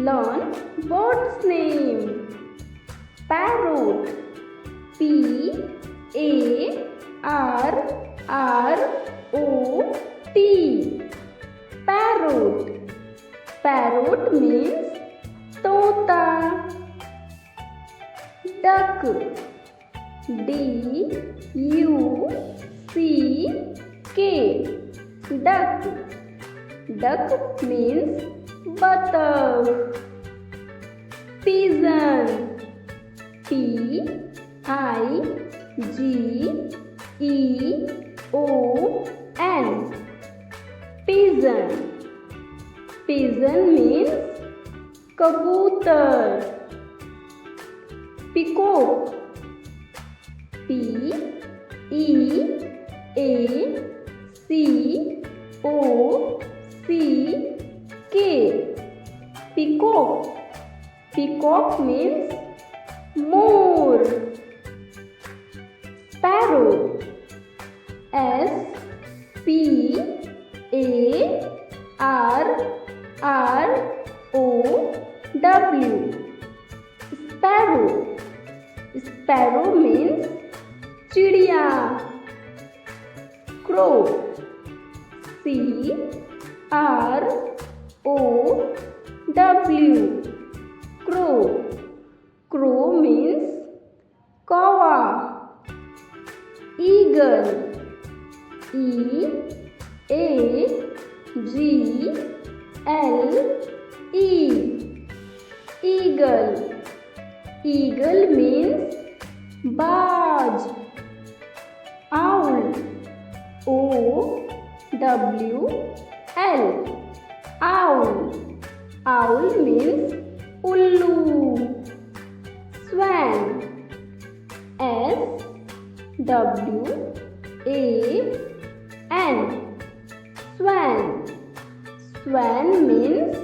Learn bird's name. Parrot. Parrot. Parrot. Parrot means तोता. Duck. Duck. Duck. Duck means buttock. Pigeon. Pigeon. Pigeon. Pigeon means कबूतर. Peacock. Peacock. Peacock. Peacock means more. Sparrow. Sparrow. Sparrow. Sparrow means चिड़िया. Crow. Crow. Crow means कौवा. Eagle. Eagle. Eagle means बाज. Owl. Owl. Owl means उल्लू. Swan. Swan. Swan means